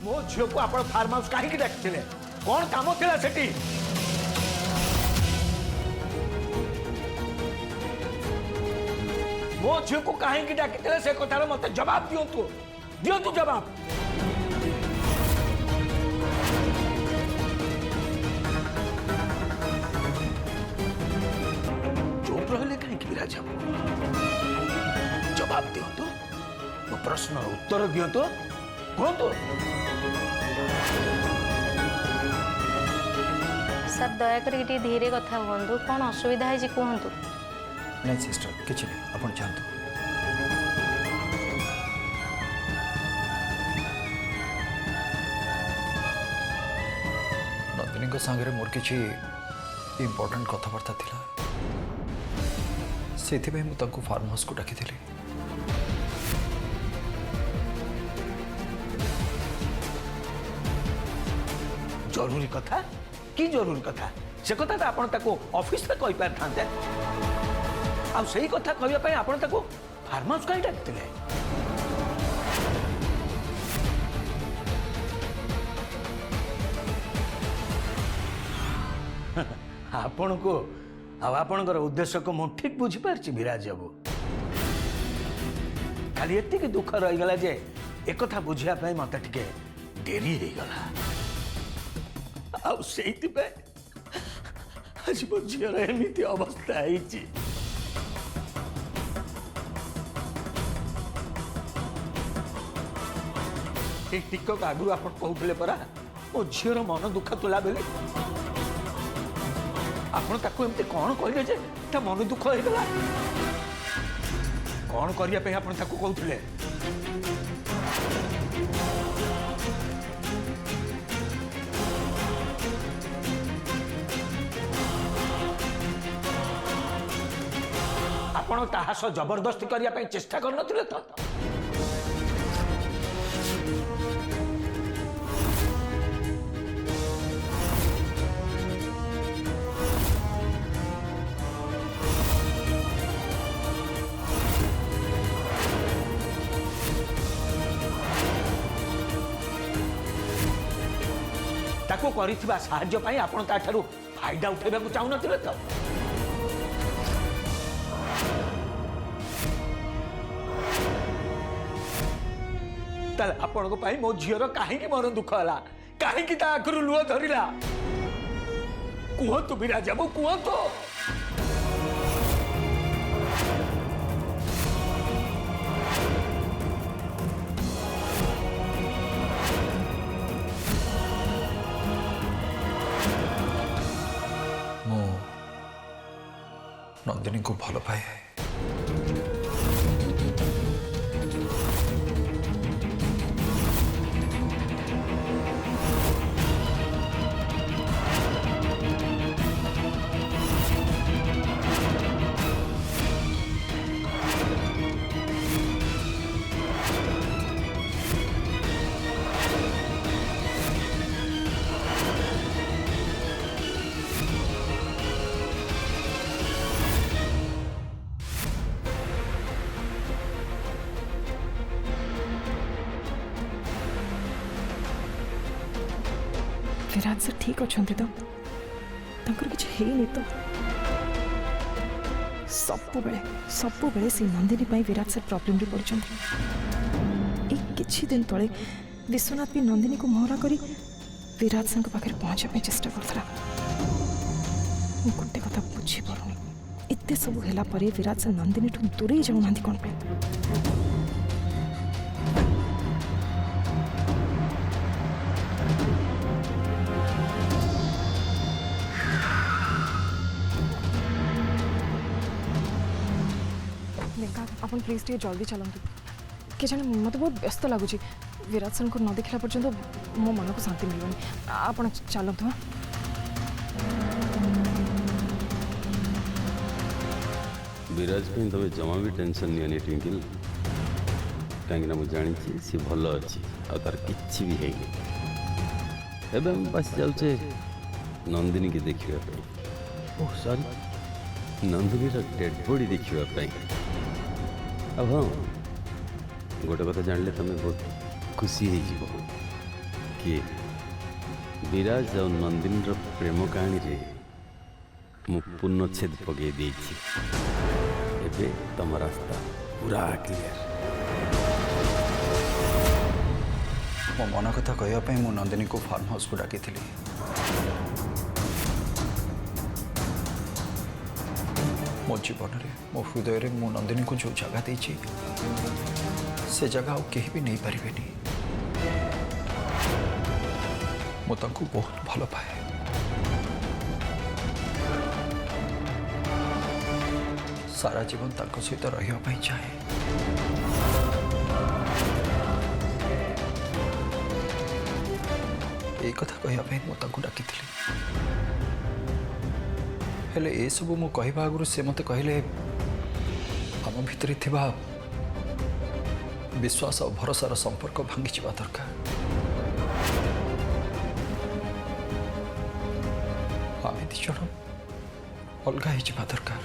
मो झील को आप फार्म हाउस कहीं डाकिले कौन काम थिला सेठी मो झील को कहीं डाकिले से कथार मत जवाब दिंतु दिंतु जवाब चुप रहे कहीं विराज जवाब दिंतु मो प्रश्न उत्तर दिंतु कहतु सर दयाकर धीरे कथा कहतु कौन असुविधा है कहतु नहीं सिस्टर किसी नहीं अपन जानतु नंदिनी सांगे मोर किसी इम्पोर्टेंट कथबार्ता थिला से फार्म हाउस को डाकी जरूरी कथा कि जरूरी कथा से कथा तो आपन ताको ऑफिस रे कहि पार थांते आ सही कथा कहया पय आपन ताको फार्म हाउस कहीं डाकतिले आपन को आपणकर उद्देश्य को मु ठीक बुझी पारछि विराज बाबू खाली एति के दुख रही गला जे एक कथा बुझिया पय मते टिके देरी हे गला आज मो झीर एमती अवस्था टिकक आगु आप कहते परा मो झीर मन दुख तुला बेले आपड़ एमती कौन कहले जे मन दुख होगा कौन करने आप कहते आपण ताहा सह जबरदस्ती करने चेष्टा कर नथिले तो ताको करिथिबा साहाय्य पई आपण ताठारु फायदा उठेबा को चाहू नथिले तो आपण मो झीर कहीं मन दुख है कहीं आखिर लुह धरला कहतु विराज बाबू कहतु मो नंदिनी को भल पाए विराज सर ठीक अच्छा तो किसी है तो सबुबले से नंदिनी विराज सर प्रॉब्लम रे पड़ते किछि दिन तले विश्वनाथ भी नंदिनी को मोहरा करी विराज सर पाखे पहुँचा चेष्टा करता गोटे कथा बुझी पारुनी एत सब है विराज सर नंदिनी ठूँ दूरे जाऊना कौन पे अपन प्लीज टे जल्दी चलतु कि जाने मत बहुत व्यस्त लगुच विराज सर को न देखला पर्यंत मो मन को शांति मिलनी आप चलतु विराज पे तुम जमा भी टेंशन नहीं ट्विंकल कहीं मुझे जानी सी भल अच्छी आ तार कि भी है बस जाऊे नंदिनी की देखा oh sorry Nandini dead body देखापी अब हाँ गोटे कथा जान तुम बहुत खुशी हो देखिए विराज और नंदिनी प्रेम कहानी रे मु पूर्णछेद पकई देछि एबे तम रास्ता पूरा क्लियर मो मन कथा कहवाई मु नंदिनी को फार्म हाउस को डाकी मो जीवन में मो हृदय में मु नंदिनी को जो जगह देछि से जगह आउ केही भी नहीं पारिबेनी मो तांको बहुत भल पाए सारा जीवन तांको सहित रहिया पाई चाहे ए कथा कहवाई मो तांको डाकी हेले ए सब मु कहवा आगु से मते कहले आम भितर थिबा विश्वास और भरोसार संपर्क भांगी जावा दरकार आम दी जन अलग हो दरकार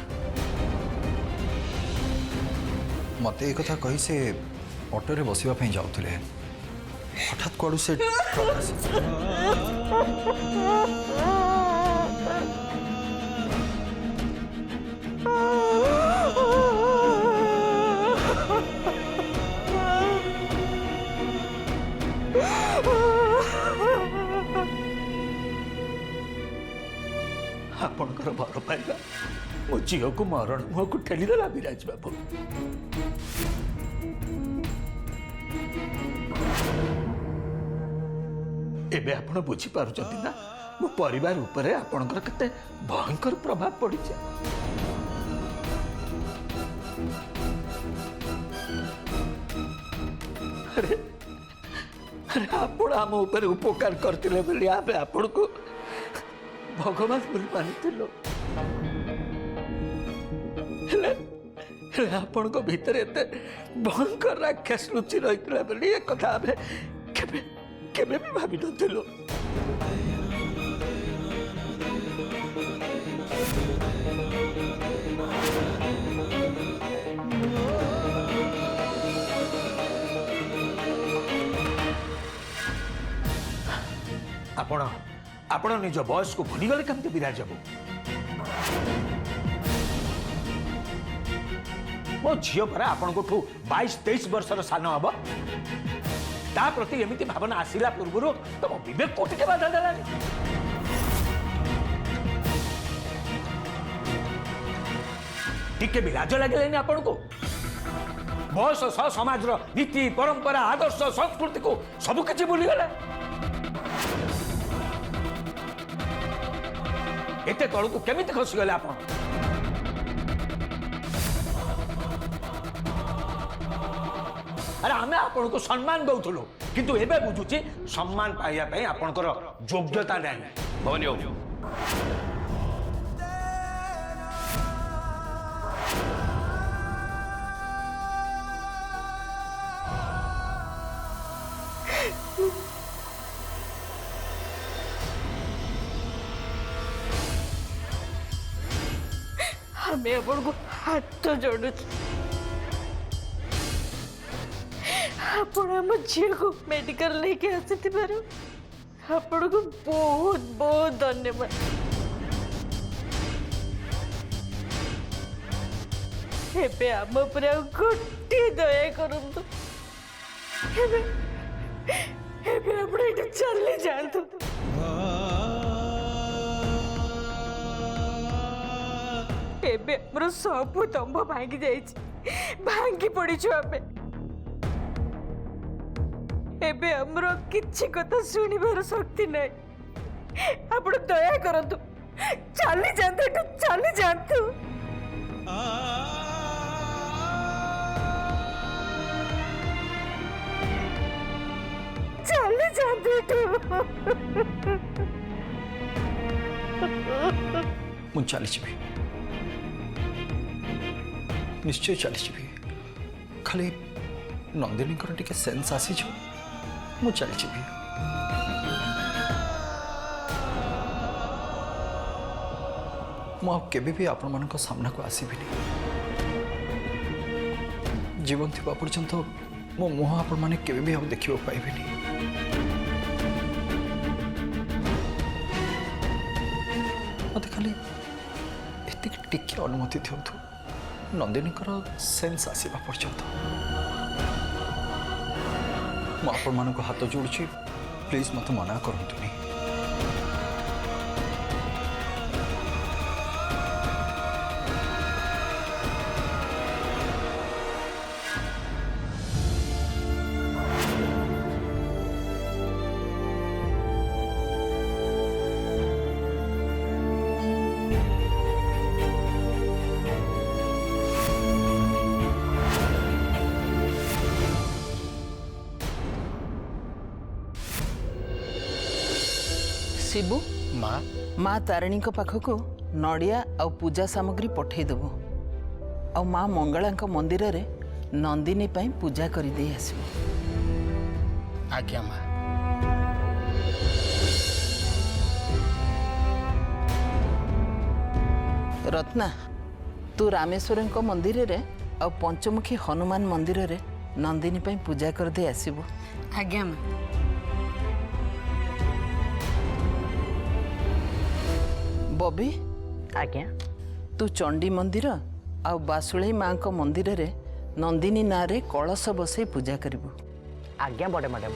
मत एक कथा कही से ऑटो बसवाई जाऊे हठात कड़ू से आपणकर भर पाइबा मो झील को मरण मुह को ठेलीदेला विराज बाबू एबे आपण बुझी पारुचंती ना मो परिवार उपरे आपणकर केते भयंकर प्रभाव पड़िছে अरे अरे आपण आम ऊपर उपकार करतिले बोली आबे आपण को भगवान बोली मानिथिलो आपण को भीतर एते भयंकर राक्षस लुचि रहितला बोली एक कथा आबे केबे केबे भी भाबी नथिलो आपण आपण निज बॉस को भूली गले केमते विराज बाबू मो झील पर आपण को 22-23 वर्षर सान हम ता प्रति एमती भावना आसिला पूर्व तुम विवेक कोटि के बाधा देलानी टिके भी लाज लगे आपण को बयस सह समाज नीति परंपरा आदर्श संस्कृति को सब किसी भूली गला एते तलू केमिति खसीगले आप अरे आमे आपण को सम्मान दउथलो किंतु एबे बुझुची सम्मान पाइया पई आपनकर योग्यता नाही भवनी हो हमें अपन को हाथ जोड़ू आपण झी को मेडिकल लेके आसी आपण को बहुत बहुत धन्यवाद एबे आम पर गोटे दया करंतु एबे आपण एटा चली जांतु एबे हमर सब तंब भांगी जाइछि भांगी पड़िछु आबे एबे हमर किछि कथा सुनिबार शक्ति नै आपण दया करंतु चली जांतु एटा चली जांतु चली जांतु एटा मु चली जीवी निश्चय चली जीवी खाली नंदिनी टिके सेन्स आसी मु चली जीवी मु केबे भी आपण मानक सामना को आसीबिनी जीवन थिबा पर्यंत मो मुह आपण माने केबे भी हम देखिबो पाइबेनी टिके अनुमति दिंतु नंदिनी सेन्स आसवा पर्यंत मुझे हाथ जोड़ुची प्लीज मत मना करतुनी। शिबू माँ माँ तारिणी पाखक नड़िया आ पूजा सामग्री पठेदेबू आ माँ मंगला मंदिर रे नंदिनी पाई पूजा करदे आसबू। आज्ञा माँ। रत्ना तू रामेश्वर मंदिर रे आ पंचमुखी हनुमान मंदिर रे नंदिनी पाई पूजा करदे आसबू। आज्ञा माँ। बबी आज्ञा। तू चंडी मंदिर आ बासुळई माँ को मंदिर रे नंदिनी ना रे कलश बसई पूजा करिबू। आज्ञा बड़े मैडम।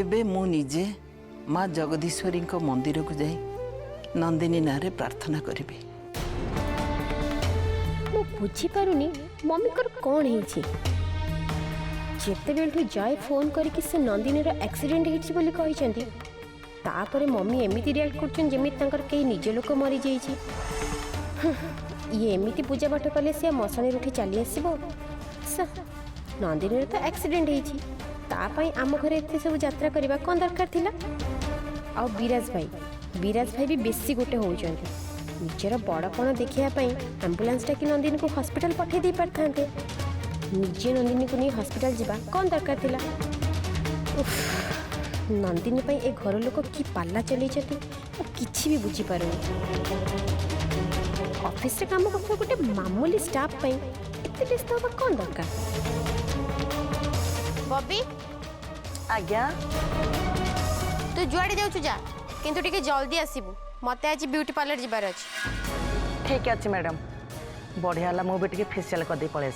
एबे मु निजे माँ जगदीश्वरी को मंदिर को जाई नंदिनी ना रे प्रार्थना करिबी। मु बुझी पारुनी मम्मी कर कौन है जेते बेलठू जाए फोन करके से नंदिनी रो एक्सीडेंट हेछि बोली कहि चंदी तापरे मम्मी एमिति रिएक्ट करछन जेमिति तांकर केही निज लोक मरि जाइछि। ये एमिति पूजा पाठ कले से मशाणी उठी चली आसीबो नंदिनी रो तो एक्सीडेंट हेछि ता पई आम घरे एते सब यात्रा करबा कोन दरकार थिला। आ विराज भाई भी बेसी गोटे होउचंती निजर बड़पण देखा एम्बुलेंस डाकी नंदिनी को हॉस्पिटल पठे दे पारथांते निजे नंदिनी को नहीं हॉस्पिटल जीवा कौन दरकार थिला। नंदिनी पे ए घर लोक कि पाला चलई किसी भी बुझी पारुनी। ऑफिस रे काम करता गोटे मामूली स्टाफ पे एते व्यस्त होबा कौन दरकार। बॉबी आज्ञा। तू जुआड़ी जाऊँ जा किंतु टिके जल्दी आसबू मत आज ब्यूटी पार्लर जीवार अच्छे। ठीक अच्छे मैडम बढ़िया है मुझे फेसियाल कर दे पड़े।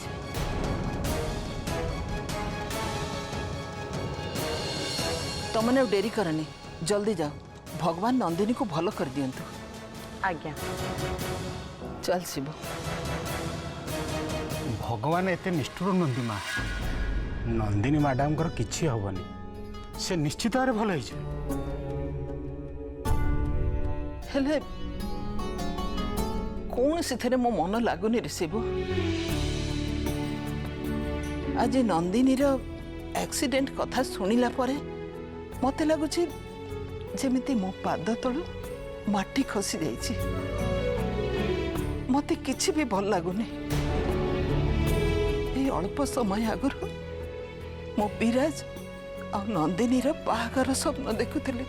तुमने डेरी करनी जल्दी जाओ भगवान नंदिनी को भल कर दियंतु। आज्ञा। चल शिव। भगवान एते निष्ठुर नंदी माँ नंदिनी मैडम को किसी हेनी से निश्चित भाव भल हेले कौन से मो मन लगुनि रे शिव। आज नंदिनी रो एक्सीडेंट कथा सुनिला परे मते लगुछि जेमिति मो पाद तळु माटी खसी जाइछि मते किछि भी भल लगुनि। ए अल्प समय आगुरु मो विराज आ नंदिनी रो बाहागर स्वप्न देखुथिले।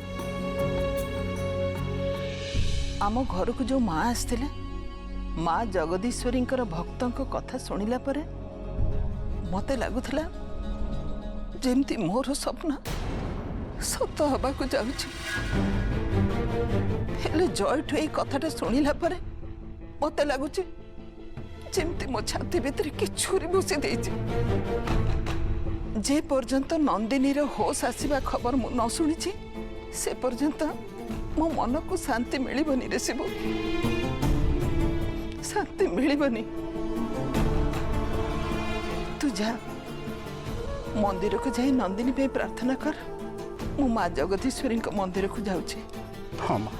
आम घर को जो माँ आसते माँ जगदीश्वरी भक्तों कथा शुणिला परे मते लगुला जेमती मोर स्वप्न सत हवा को जाउछि। हेले जयठू ए कथाटा शुणिला परे मते लगुछि जेमती मो छाती भीतर कि छुरी भूसी देछि। जे पर्यंत नंदिनी रो होश आसीबा खबर मु न शुणिछि से पर्यंत मो मन को शांति मिलबनी रे शिव शांति मिलबनी। तू जा मंदिर को जाई नंदिनी पे प्रार्थना कर मु माँ जगदीश्वरी मंदिर को जाऊँ। हाँ माँ।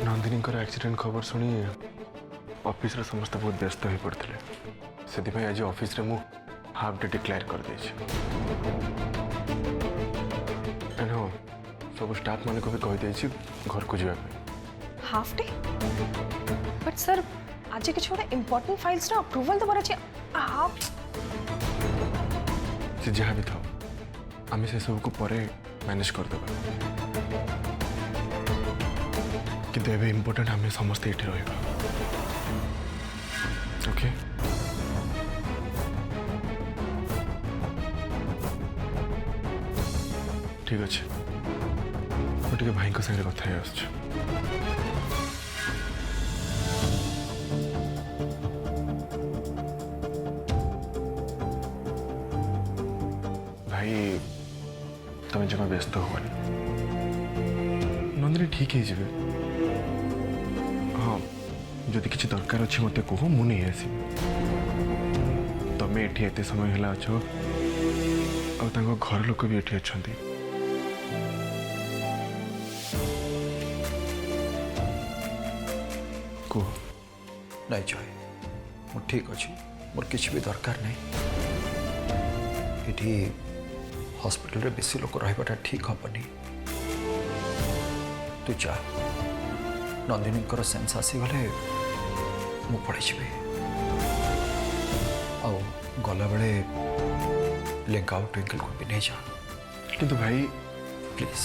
नंदिनी एक्सीडेंट खबर शुणी ऑफिस रे समस्त बहुत व्यस्त हो पड़ते से आज ऑफिस रे मु हाफ डे डिक्लेयर कर दे सब स्टाफ मान को भी कही दे घर को जावाई। हाफ डे बट सर आज किसी गोटे इम्पोर्टेंट फाइल्स रा अप्रूवल दबार अछि हाफ से जहाँ भी था आम से सब को परे मैनेज कर देबा। କିନ୍ତୁ ଏବେ ଇମ୍ପୋର୍ଟାଣ୍ଟ ଆମେ ସମସ୍ତେ ଏଠି ରହିବା ଓକେ ଠିକ୍ ଅଛି ମୁଁ ଟିକେ ଭାଇଙ୍କ ସାଙ୍ଗରେ କଥା ହେଇ ଆସୁଛି ଭାଇ ତମେ ଜମା ବ୍ୟସ୍ତ ହୁଅନି ନନ୍ଦିନୀ ଠିକ୍ ହେଇଯିବେ ହଁ ଯଦି କିଛି ଦରକାର ଅଛି ମୋତେ କୁହ ମୁଁ ନେଇ ଆସିବି ତମେ ଏଠି ଏତେ ସମୟ ହେଲା ଅଛ ଆଉ ତାଙ୍କ ଘର ଲୋକ ବି ଏଠି ଅଛନ୍ତି କୁହ ନାଇଁ ଜୟ ମୁଁ ଠିକ୍ ଅଛି ମୋର କିଛି ବି ଦରକାର ନାହିଁ ଏଠି ହସ୍ପିଟାଲରେ ବେଶୀ ଲୋକ ରହିବାଟା ଠିକ୍ ହେବନି ତୁ ଯା ନନ୍ଦିନୀଙ୍କର ସେନ୍ସ ଆସିଗଲେ ମୁଁ ପଳେଇଯିବି ଆଉ ଗଲାବେଳେ ଲେଙ୍କା ଆଉ ଟ୍ୱିଙ୍କଲକୁ ବି ନେଇଯା କିନ୍ତୁ ଭାଇ ପ୍ଲିଜ୍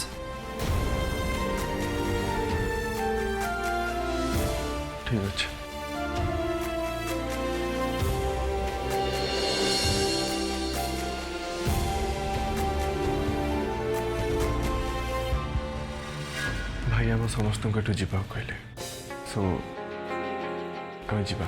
ଠିକ୍ ଅଛି ଭାଇ ଆମ ସମସ୍ତଙ୍କୁ ଏଠୁ ଯିବାକୁ କହିଲେ ସୋ ଆମେ ଯିବା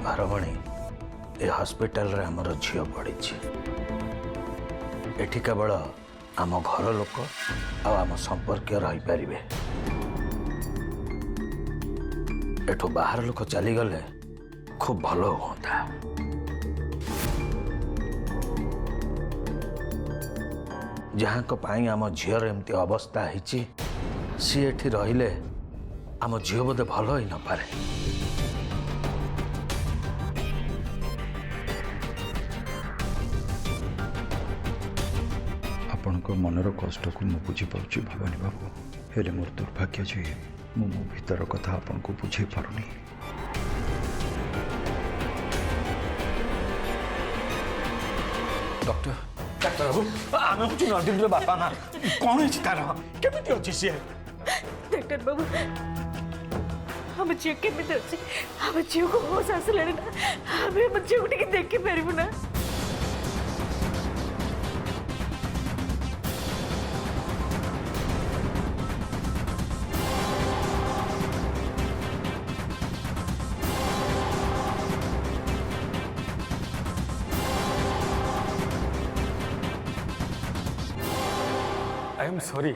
ଭାରମଣି ଏ ହସ୍ପିଟାଲରେ ଆମର ଝିଅ ପଡ଼ିଛି ଏଠି କେବଳ ଆମ ଘର ଲୋକ ଆଉ ଆମ ସମ୍ପର୍କୀୟ ରହିପାରିବେ ଏଠୁ ବାହାର ଲୋକ ଚାଲିଗଲେ ଖୁବ ଭଲ ହୁଅନ୍ତା ଯାହାଙ୍କ ପାଇଁ ଆମ ଝିଅର ଏମିତି ଅବସ୍ଥା ହେଇଛି ସିଏ ଏଠି ରହିଲେ ଆମ ଝିଅ ବୋଧେ ଭଲ ହେଇନପାରେ ଆପଣଙ୍କ ମନର କଷ୍ଟକୁ ମୁଁ ବୁଝିପାରୁଛି ଭବାନୀ ବାବୁ ହେଲେ ମୋର ଦୁର୍ଭାଗ୍ୟ ଯେ ମୁଁ ମୋ ଭିତର କଥା ଆପଣଙ୍କୁ ବୁଝେଇ ପାରୁନି ଡକ୍ଟର ବାବୁ ଆମେ ହଉଛି ନନ୍ଦିନୀର ବାପା ମା କ'ଣ ହେଇଛି ତାର କେମିତି ଅଛି ସିଏ ଡକ୍ଟର ବାବୁ ଆମ ଝିଅ କେମିତି ଅଛି ଆମ ଝିଅକୁ ହୋସ ଆସିଲାଣି ନା ଆମେ ଆମ ଝିଅକୁ ଟିକେ ଦେଖିପାରିବୁ ନା I am sorry.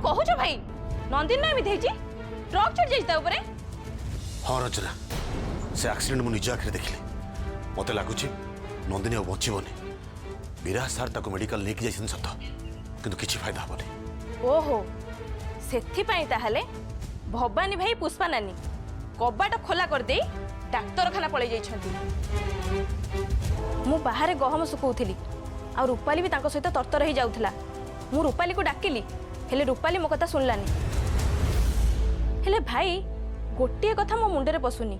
କହୁଛ ଭାଇ ନନ୍ଦିନ ନା ଏମିତି ହେଇଛି ଟ୍ରକ୍ ଚଢ଼ି ଯାଇଛି ତା ଉପରେ ହଁ ରଚନା ସେ ଆକ୍ସିଡେଣ୍ଟ ମୁଁ ନିଜ ଆଖିରେ ଦେଖିଲି ମୋତେ ଲାଗୁଛି ନନ୍ଦିନୀ ଆଉ ବଞ୍ଚିବନି ବିରାଜ ସାର୍ ତାକୁ ମେଡିକାଲ ନେଇକି ଯାଇଛନ୍ତି ସତ କିନ୍ତୁ କିଛି ଫାଇଦା ହେବନି ଓହୋ ସେଥିପାଇଁ ତାହେଲେ ଭବାନୀ ଭାଇ ପୁଷ୍ପା ନାନୀ କବାଟ ଖୋଲା କରିଦେଇ ଡାକ୍ତରଖାନା ପଳେଇ ଯାଇଛନ୍ତି ମୁଁ ବାହାରେ ଗହମ ଶୁକଉଥିଲି ଆଉ ରୂପାଲି ବି ତାଙ୍କ ସହିତ ତରତର ହେଇ ଯାଉଥିଲା ମୁଁ ରୂପାଲିକୁ ଡାକିଲି ହେଲେ ରୂପାଲି ମୋ କଥା ଶୁଣିଲାନି ହେଲେ ଭାଇ ଗୋଟିଏ କଥା ମୋ ମୁଣ୍ଡରେ ପଶୁନି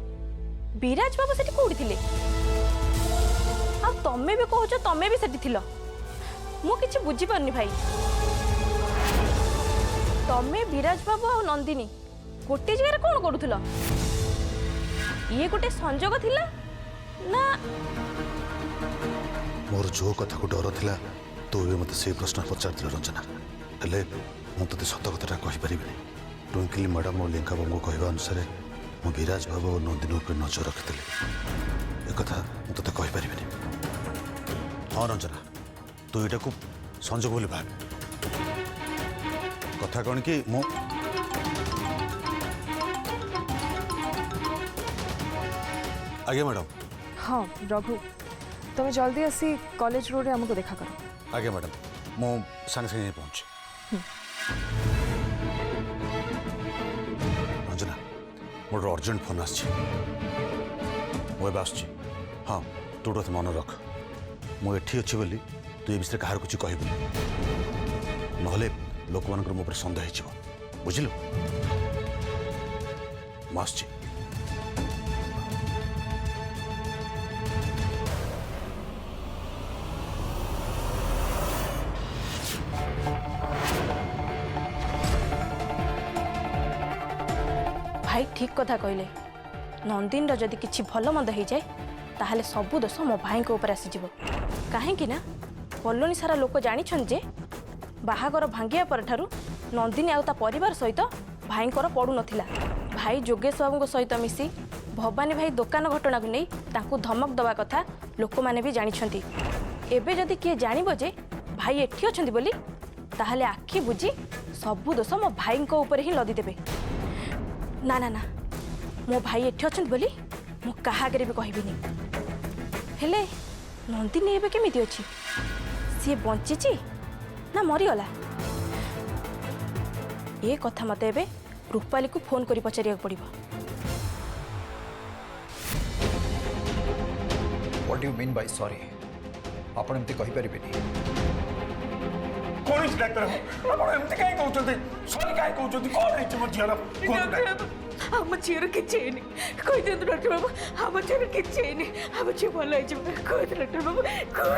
ବିରାଜ ବାବୁ ସେଠି କୋଉଠି ଥିଲେ ଆଉ ତମେ ବି କହୁଛ ତମେ ବି ସେଠି ଥିଲ ମୁଁ କିଛି ବୁଝିପାରୁନି ଭାଇ ତମେ ବିରାଜ ବାବୁ ଆଉ ନନ୍ଦିନୀ ଗୋଟିଏ ଜାଗାରେ କ'ଣ କରୁଥିଲ ଇଏ ଗୋଟେ ସଂଯୋଗ ଥିଲା ନା ମୋର ଯୋଉ କଥାକୁ ଡର ଥିଲା ତୁ ଏବେ ମୋତେ ସେଇ ପ୍ରଶ୍ନ ପଚାରିଥିଲୁ ରଞ୍ଜନା ହେଲେ ମୁଁ ତୋତେ ସତ କଥାଟା କହିପାରିବିନି ଟ୍ୱିଙ୍କଲ ମ୍ୟାଡ଼ାମ ଓ ଲେଙ୍କା ବାବୁଙ୍କ କହିବା ଅନୁସାରେ ମୁଁ ବିରାଜ ବାବୁ ଓ ନନ୍ଦିନୀ ଉପରେ ନଜର ରଖିଥିଲି ଏକଥା ମୁଁ ତୋତେ କହିପାରିବିନି ହଁ ରଞ୍ଜନା तू यहाँ को संजोग बोली भाव कथा कौन कि मु आज्ञा मैडम। हाँ रघु तुम्हें जल्दी आसी कॉलेज रोड आमको देखा करो। आज्ञा मैडम मु सांगे सांगे पहुँचे। रंजना मोर अर्जेंट फोन आस हाँ तू तो मन रख मुझे अच्छी बोली तू ये विषय कहार कुछ कहबू ना लोक मान मो सन्देह हो बुझिलु मुझे भाई ठीक कथा कहले नंदिन जदि किछि भल मंद हो जाए ताहले सबु दोष मो भाई को ऊपर आसीज कहीं ना कलोनी सारा लोक जानी जे बाहागर भांगिया पर ठारू नंदिनी आउ ता परिवार सहित भाईंकर पड़ू नथिला। भाई जोगेश बाबू सहित मिसी भवानी भाई दुकान घटना को नहीं तांकू धमक दवा कथा लोक माने भी जानी एबे जदि किए जानिबो जे भाई एठी अछंती बोली ताहले आखि बुझी सबु दोष मो भाई को ऊपर ही लदी देबे। ना ना ना मो भाई एठी अछंती बोली मो कहा आगे भी कहबिनी। हेले नंदिनी एबे केमिति अछि सी बंचिची ना मरीगला ये कथा मत एबे रूपाली को फोन करी पचारिया पड़िबो। What do you mean by sorry आपण एमती कहि परिबेनी कौन डाक्टर आपण एमती काहे कहउछथि सॉरी काहे कहउछथि कोन हेछि मो झियार आम झीर किसी कही दिखाँ डॉक्टर बाबू आम झीर किसी आम झी भल हो डॉक्टर बाबू कह